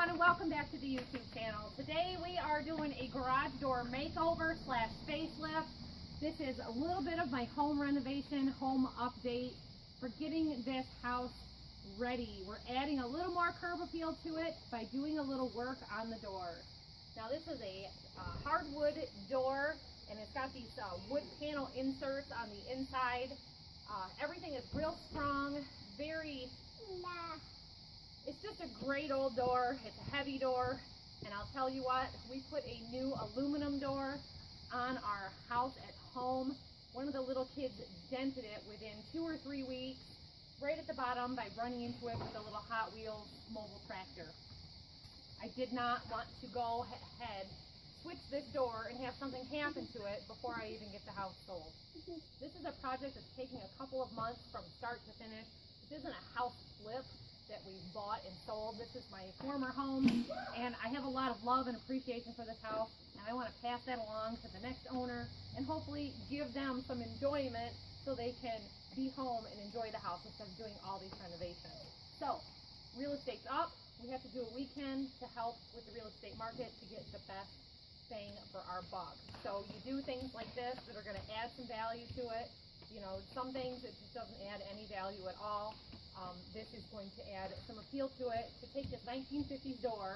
everyone, and welcome back to the YouTube channel. Today we are doing a garage door makeover slash facelift. This is a little bit of my home renovation, home update for getting this house ready. We're adding a little more curb appeal to it by doing a little work on the doors. Now this is a hardwood door, and it's got these wood panel inserts on the inside. Everything is real strong, it's just a great old door. It's a heavy door, and I'll tell you what, we put a new aluminum door on our house at home. One of the little kids dented it within 2 or 3 weeks, right at the bottom, by running into it with a little Hot Wheels mobile tractor. I did not want to go ahead, switch this door, and have something happen to it before I even get the house sold. This is a project that's taking a couple of months from start to finish. This isn't a house flip that we bought and sold. This is my former home, and I have a lot of love and appreciation for this house, and I want to pass that along to the next owner and hopefully give them some enjoyment so they can be home and enjoy the house instead of doing all these renovations. So, real estate's up. We have to do a weekend to help with the real estate market to get the best bang for our buck. So you do things like this that are going to add some value to it. You know, some things it just doesn't add any value at all. This is going to add some appeal to it, to take this 1950s door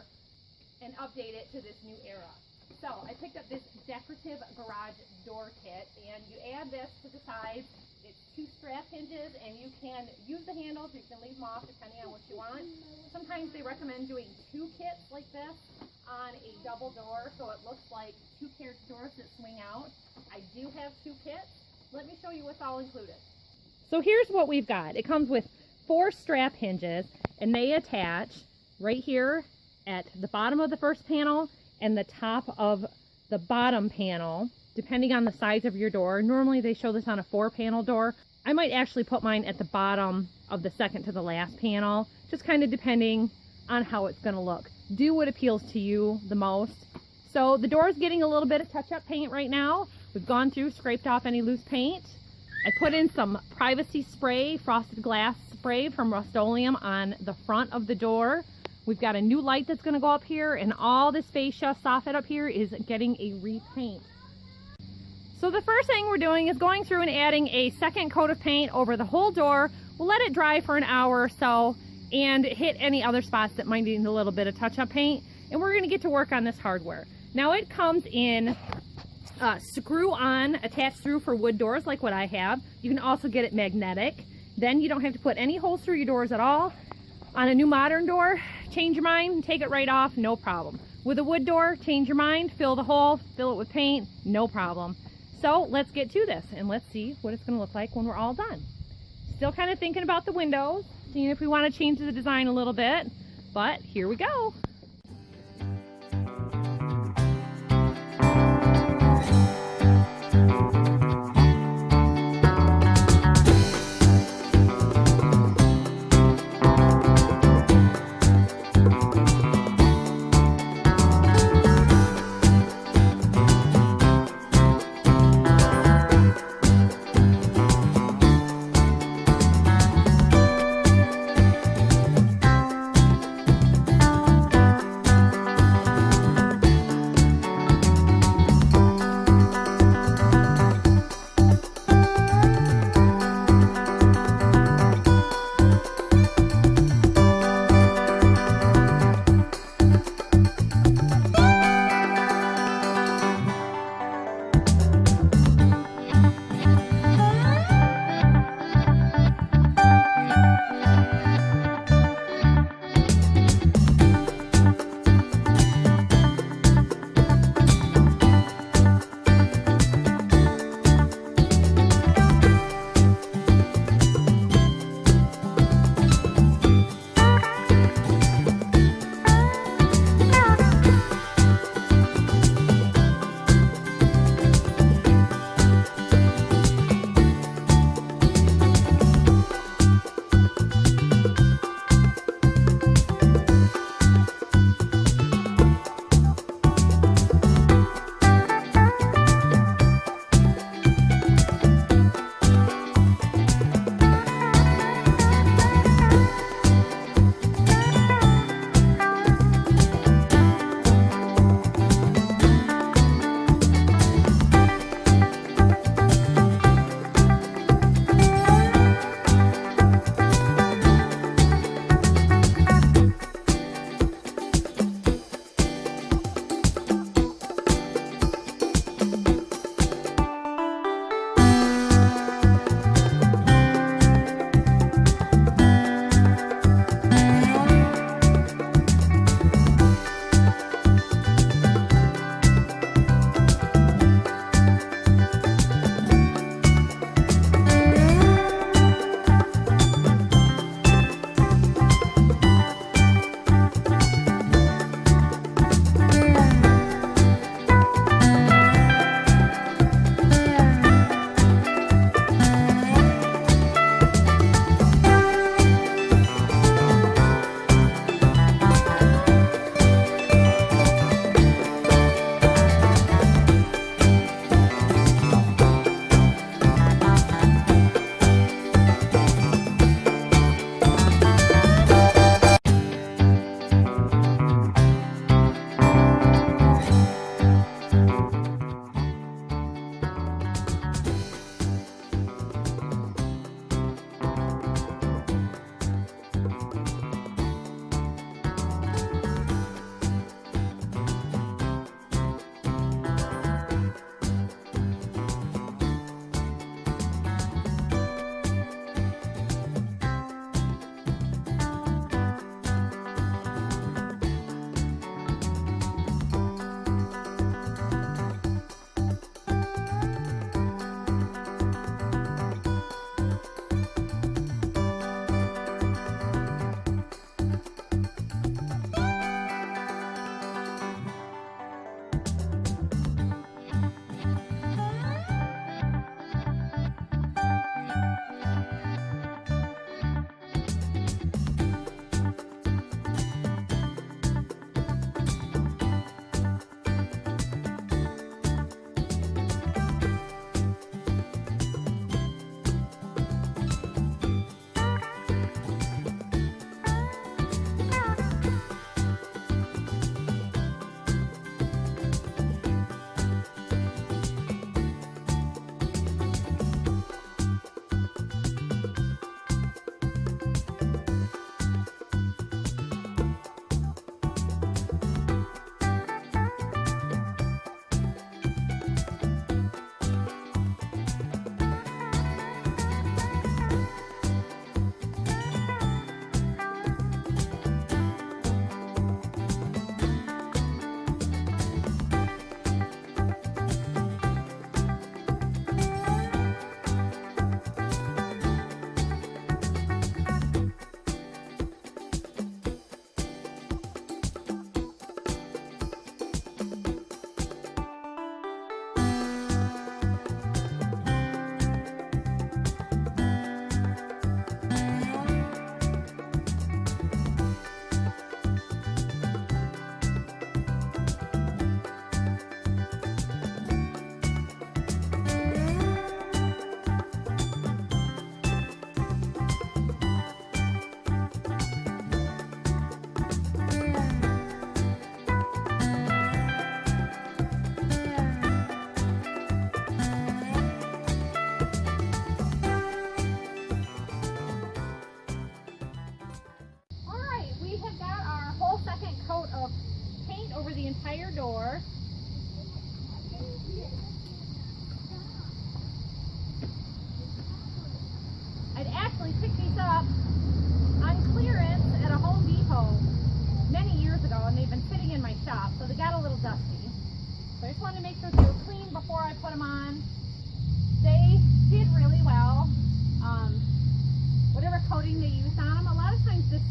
and update it to this new era. So I picked up this decorative garage door kit, and you add this to the sides. It's 2 strap hinges, and you can use the handles, you can leave them off depending on what you want. Sometimes they recommend doing 2 kits like this on a double door, so it looks like 2 carriage doors that swing out. I do have 2 kits. Let me show you what's all included. So here's what we've got. It comes with 4 strap hinges, and they attach right here at the bottom of the first panel and the top of the bottom panel, depending on the size of your door. Normally they show this on a 4-panel door. I might actually put mine at the bottom of the second to the last panel, just kind of depending on how it's going to look. Do what appeals to you the most. So the door is getting a little bit of touch-up paint right now. We've gone through, scraped off any loose paint. I put in some privacy spray, frosted glass spray from Rust-Oleum on the front of the door. We've got a new light that's going to go up here, and all this fascia soffit up here is getting a repaint. So the first thing we're doing is going through and adding a second coat of paint over the whole door. We'll let it dry for an hour or so and hit any other spots that might need a little bit of touch-up paint, and we're going to get to work on this hardware. Now it comes in screw-on attached through for wood doors like what I have. You can also get it magnetic. Then you don't have to put any holes through your doors at all. On a new modern door, change your mind, take it right off, no problem. With a wood door, change your mind, fill the hole, fill it with paint, no problem. So let's get to this and let's see what it's going to look like when we're all done. Still kind of thinking about the windows, seeing if we want to change the design a little bit, but here we go.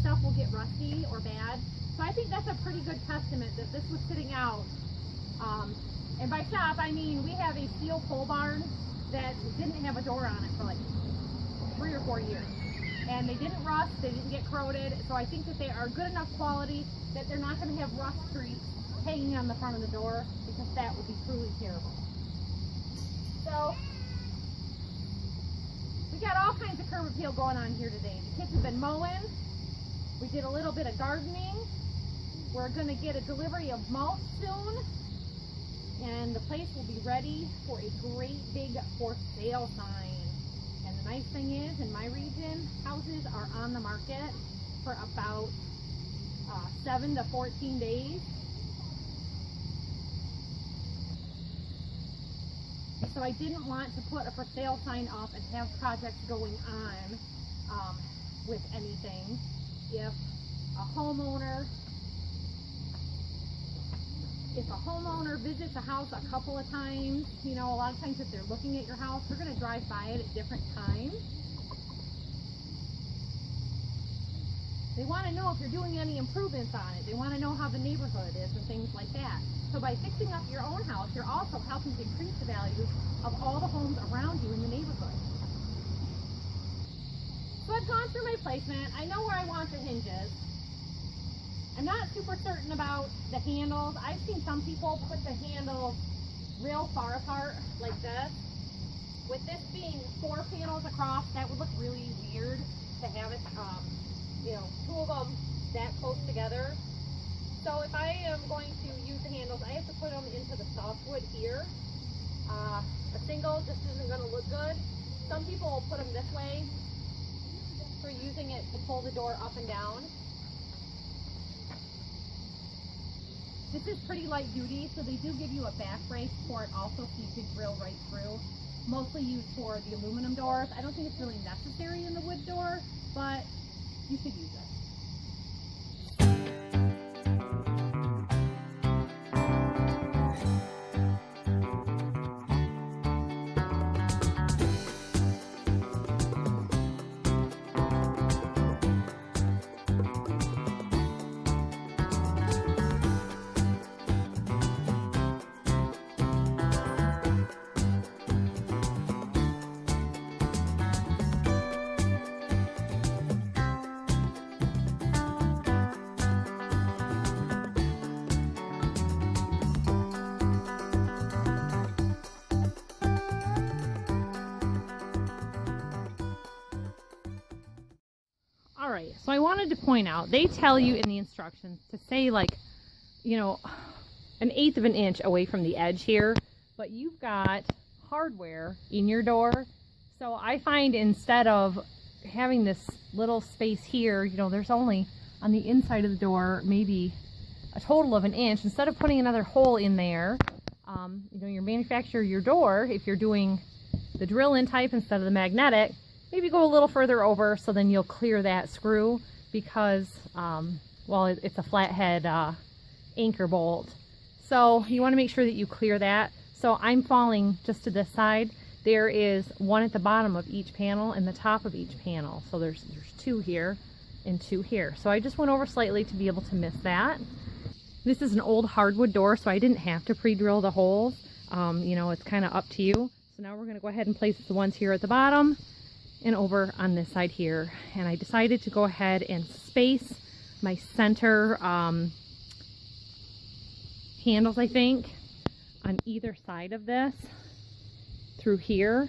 stuff will get rusty or bad. So I think that's a pretty good testament that this was sitting out. And by shop, I mean we have a steel pole barn that didn't have a door on it for like 3 or 4 years. And they didn't rust, they didn't get corroded, so I think that they are good enough quality that they're not going to have rust streaks hanging on the front of the door, because that would be truly terrible. So, we got all kinds of curb appeal going on here today. The kids have been mowing, we did a little bit of gardening, we're going to get a delivery of mulch soon, and the place will be ready for a great big for sale sign. And the nice thing is, in my region, houses are on the market for about 7 to 14 days. So I didn't want to put a for sale sign up and have projects going on with anything. If a homeowner visits a house a couple of times, you know, a lot of times if they're looking at your house, they're going to drive by it at different times. They want to know if you're doing any improvements on it. They want to know how the neighborhood is and things like that. So by fixing up your own house, you're also helping to increase the value of all the homes around you in the neighborhood. So I've gone through my placement. I know where I want the hinges. I'm not super certain about the handles. I've seen some people put the handles real far apart like this. With this being 4 panels across, that would look really weird to have it, you know, 2 of them that close together. So if I am going to use the handles, I have to put them into the softwood here. A single just isn't going to look good. Some people will put them this way for using it to pull the door up and down. This is pretty light duty, so they do give you a back brace for it also, so you can drill right through. Mostly used for the aluminum doors. I don't think it's really necessary in the wood door, but you could use it. Alright, so I wanted to point out, they tell you in the instructions to say like, you know, 1/8 of an inch away from the edge here, but you've got hardware in your door. So I find instead of having this little space here, you know, there's only on the inside of the door maybe a total of 1 inch. Instead of putting another hole in there, you know, your manufacturer, your door, if you're doing the drill-in type instead of the magnetic, maybe go a little further over, so then you'll clear that screw, because, well, it's a flathead anchor bolt. So you want to make sure that you clear that. So I'm falling just to this side. There is one at the bottom of each panel and the top of each panel. So there's 2 here and 2 here. So I just went over slightly to be able to miss that. This is an old hardwood door, so I didn't have to pre-drill the holes. You know, it's kind of up to you. So now we're going to go ahead and place the ones here at the bottom and over on this side here. And I decided to go ahead and space my center handles, I think, on either side of this through here.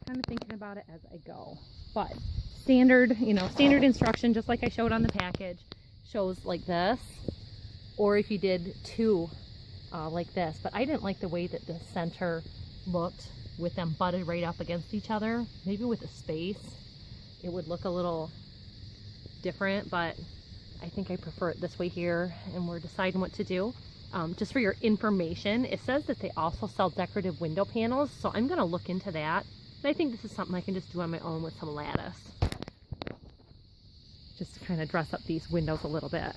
Kind of thinking about it as I go. But standard, you know, standard instruction, just like I showed on the package, shows like this. Or if you did 2 like this. But I didn't like the way that the center looked with them butted right up against each other. Maybe with a space it would look a little different, but I think I prefer it this way here, and we're deciding what to do. Just for your information, it says that they also sell decorative window panels, so I'm going to look into that. And I think this is something I can just do on my own with some lattice, just to kind of dress up these windows a little bit.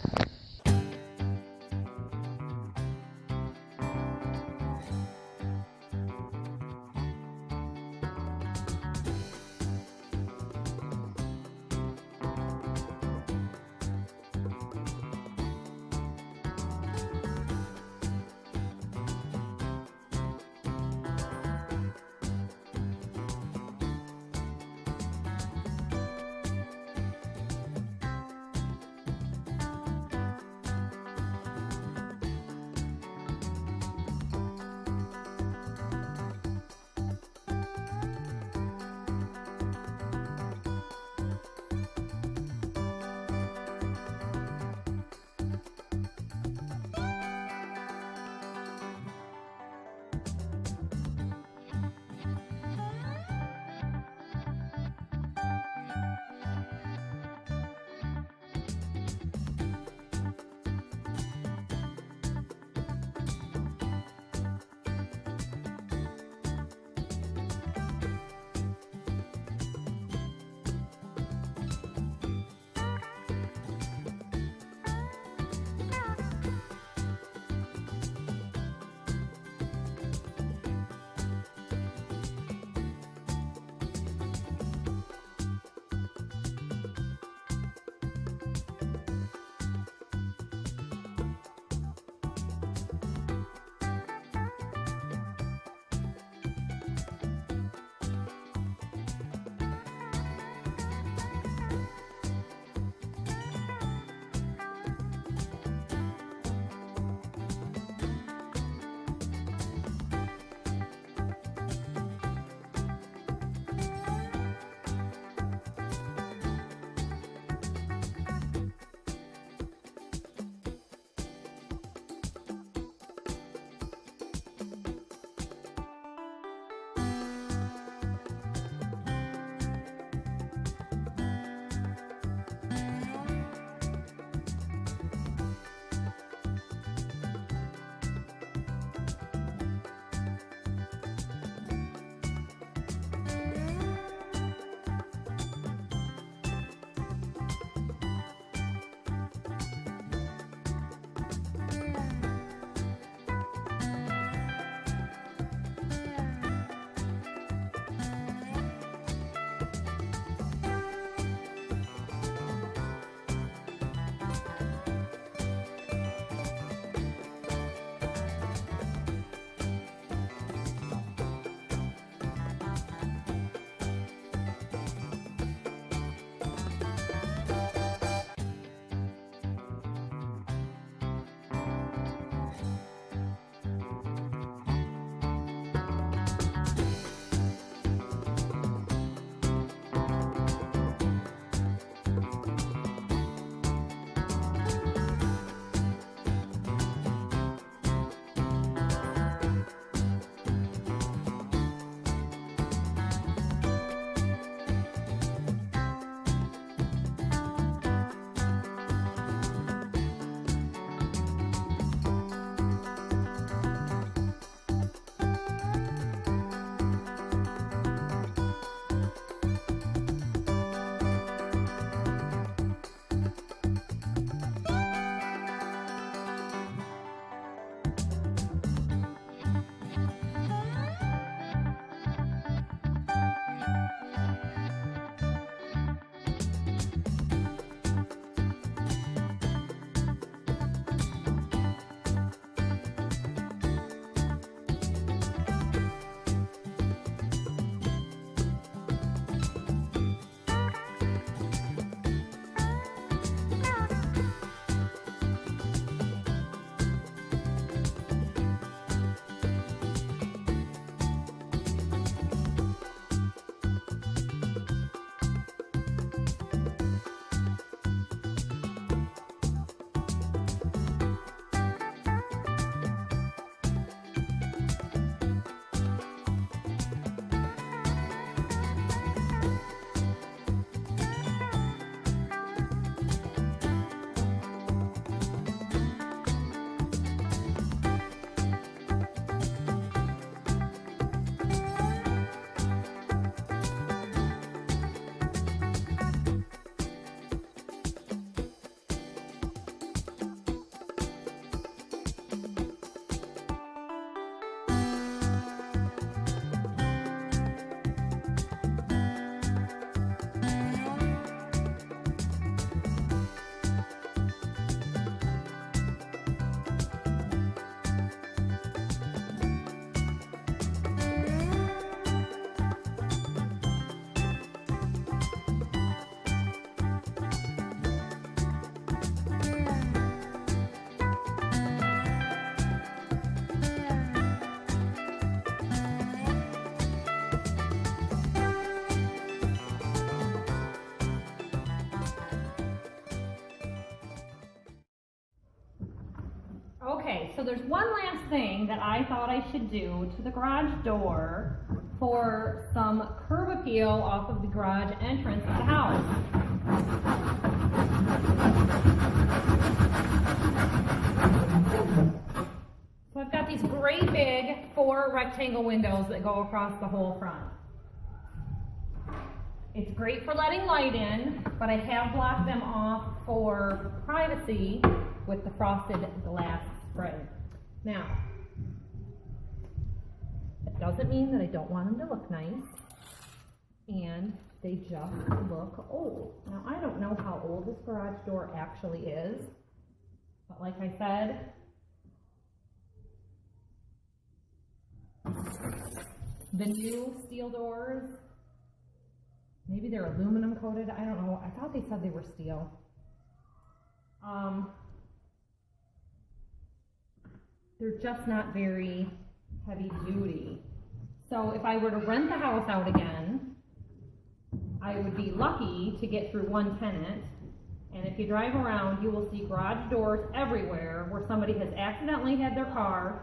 Okay, so there's one last thing that I thought I should do to the garage door for some curb appeal off of the garage entrance of the house. So I've got these great big 4 rectangle windows that go across the whole front. It's great for letting light in, but I have blocked them off for privacy with the frosted glass spread. Now, it doesn't mean that I don't want them to look nice, and they just look old. Now, I don't know how old this garage door actually is, but like I said, the new steel doors, maybe they're aluminum coated, I don't know. I thought they said they were steel. They're just not very heavy duty. So if I were to rent the house out again, I would be lucky to get through one tenant. And if you drive around, you will see garage doors everywhere where somebody has accidentally had their car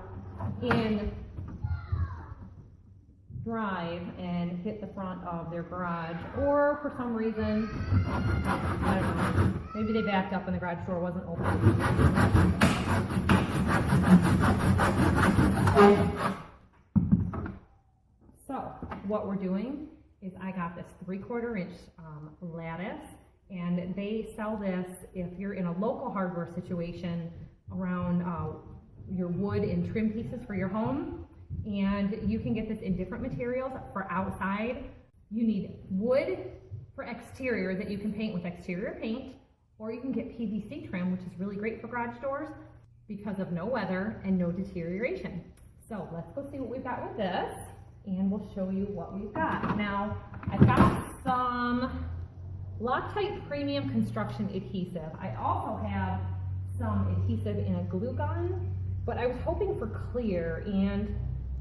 in drive and hit the front of their garage, or for some reason, I don't know, maybe they backed up and the garage door wasn't open. So what we're doing is I got this 3/4 inch lattice, and they sell this if you're in a local hardware situation around your wood and trim pieces for your home. And you can get this in different materials. For outside, you need wood for exterior that you can paint with exterior paint, or you can get PVC trim, which is really great for garage doors because of no weather and no deterioration. So let's go see what we've got with this, and we'll show you what we've got. Now, I've got some Loctite Premium Construction Adhesive. I also have some adhesive in a glue gun, but I was hoping for clear, and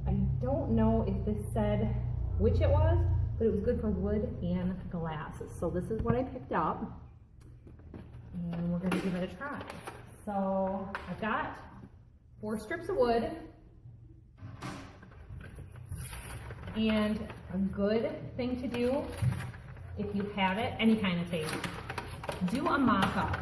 I don't know if this said which it was, but it was good for wood and glass. So this is what I picked up, and we're going to give it a try. So I've got 4 strips of wood, and a good thing to do if you have it, any kind of tape, do a mock-up.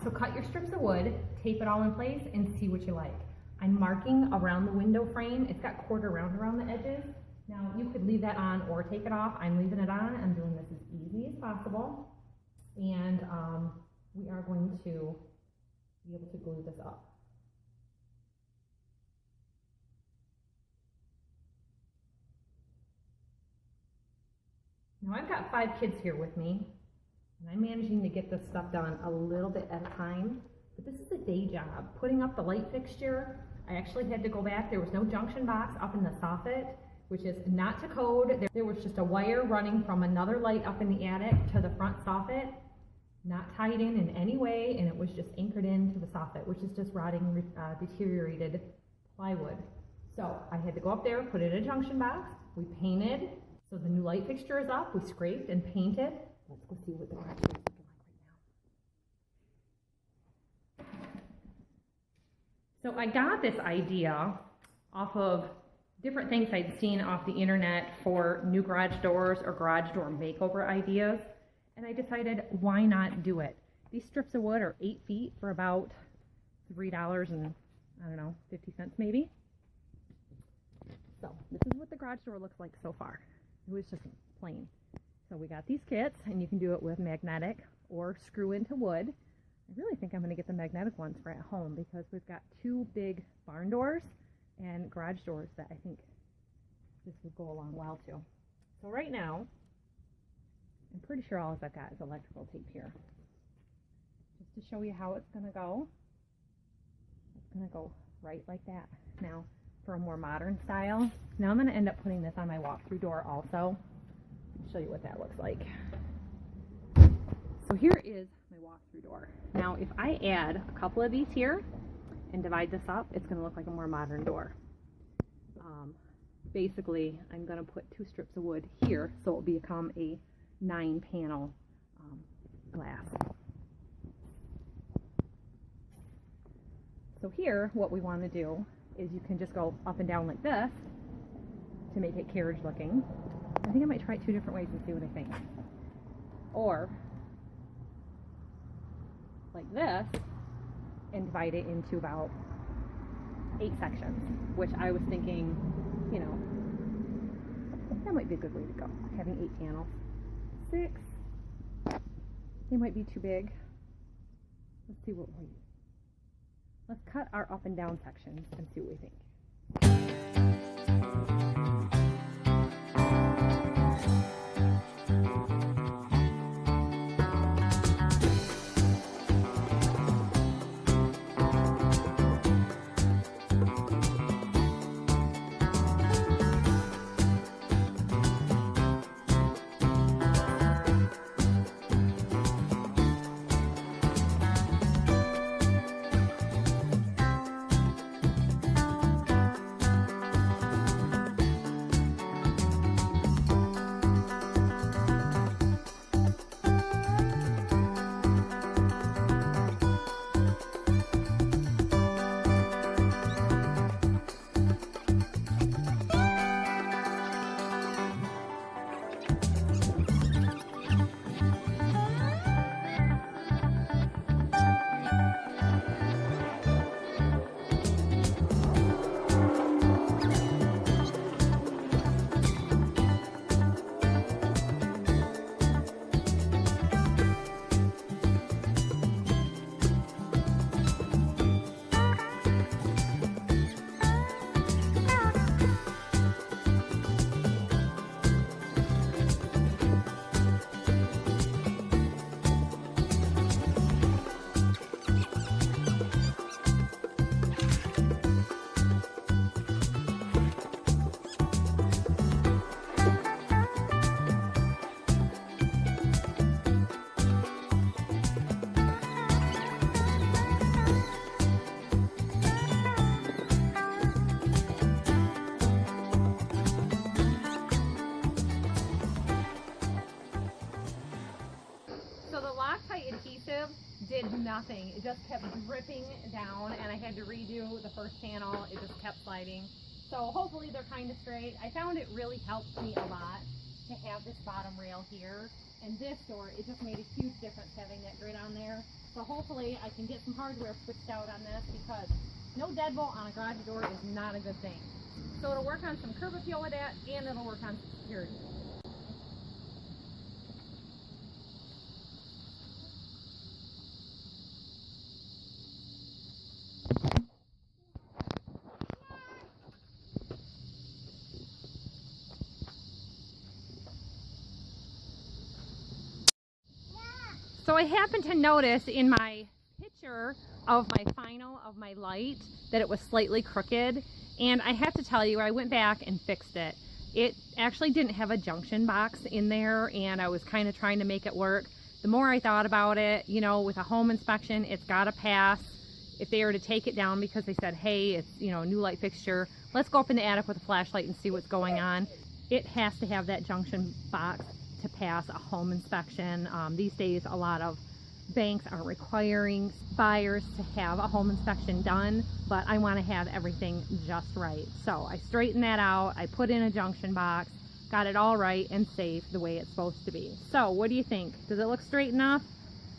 So cut your strips of wood, tape it all in place, and see what you like. I'm marking around the window frame. It's got quarter round around the edges. Now, you could leave that on or take it off. I'm leaving it on. I'm doing this as easy as possible. And we are going to be able to glue this up. Now, I've got 5 kids here with me, and I'm managing to get this stuff done a little bit at a time. But this is a day job. Putting up the light fixture, I actually had to go back. There was no junction box up in the soffit, which is not to code. There was just a wire running from another light up in the attic to the front soffit, not tied in any way, and it was just anchored into the soffit, which is just rotting, deteriorated plywood. So I had to go up there, put it in a junction box. We painted, so the new light fixture is up. We scraped and painted. Let's go see what the garage is looking like right now. So I got this idea off of different things I'd seen off the internet for new garage doors or garage door makeover ideas, and I decided, why not do it? These strips of wood are 8 feet for about $3 and, I don't know, 50 cents maybe. So this is what the garage door looks like so far. It was just plain. So we got these kits, and you can do it with magnetic or screw into wood. I really think I'm going to get the magnetic ones for at home because we've got 2 big barn doors and garage doors that I think this would go along well too. So right now, I'm pretty sure all I've got is electrical tape here. Just to show you how it's going to go. It's going to go right like that. Now, for a more modern style, now I'm going to end up putting this on my walk-through door also. I'll show you what that looks like. So here is my walk-through door. Now, if I add a couple of these here and divide this up, it's going to look like a more modern door. Basically, I'm going to put 2 strips of wood here, so it will become a 9-panel glass. So here, what we want to do is you can just go up and down like this to make it carriage looking. I think I might try it 2 different ways and see what I think. Or like this and divide it into about 8 sections, which I was thinking, you know, that might be a good way to go, having 8 panels. 6, they might be too big. Let's see what we, let's cut our up and down sections and see what we think. Adhesive did nothing. It just kept dripping down, and I had to redo the first panel. It just kept sliding. So hopefully they're kind of straight. I found it really helped me a lot to have this bottom rail here. And this door, it just made a huge difference having that grid on there. So hopefully I can get some hardware switched out on this, because no deadbolt on a garage door is not a good thing. So it'll work on some curb appeal with that, and it'll work on security. So I happened to notice in my picture of my final of my light that it was slightly crooked, and I have to tell you, I went back and fixed it. It actually didn't have a junction box in there, and I was kind of trying to make it work. The more I thought about it, you know, with a home inspection, it's got to pass. If they were to take it down because they said, hey, it's, you know, a new light fixture, let's go up in the attic with a flashlight and see what's going on. It has to have that junction box to pass a home inspection. These days, a lot of banks are requiring buyers to have a home inspection done, but I want to have everything just right. So I straightened that out. I put in a junction box, got it all right and safe the way it's supposed to be. So what do you think? Does it look straight enough?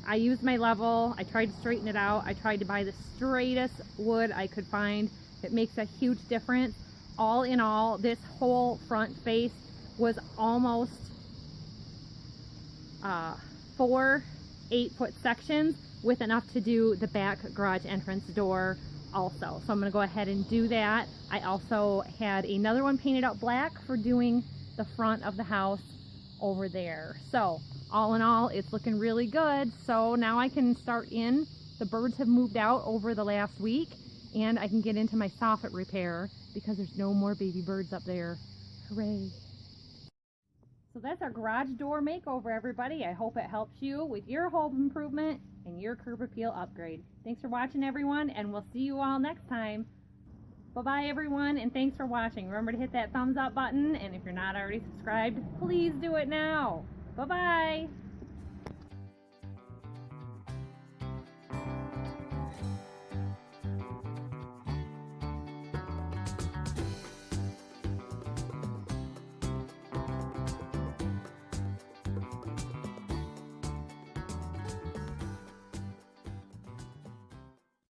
I used my level. I tried to straighten it out. I tried to buy the straightest wood I could find. It makes a huge difference. All in all, this whole front face was almost 4 8-foot sections with enough to do the back garage entrance door also. So I'm going to go ahead and do that. I also had another one painted out black for doing the front of the house over there. So all in all, it's looking really good. So now I can start in. The birds have moved out over the last week, and I can get into my soffit repair because there's no more baby birds up there. Hooray! So that's our garage door makeover, everybody. I hope it helps you with your home improvement and your curb appeal upgrade. Thanks for watching, everyone, and we'll see you all next time. Bye-bye, everyone, and thanks for watching. Remember to hit that thumbs up button, and if you're not already subscribed, please do it now. Bye-bye.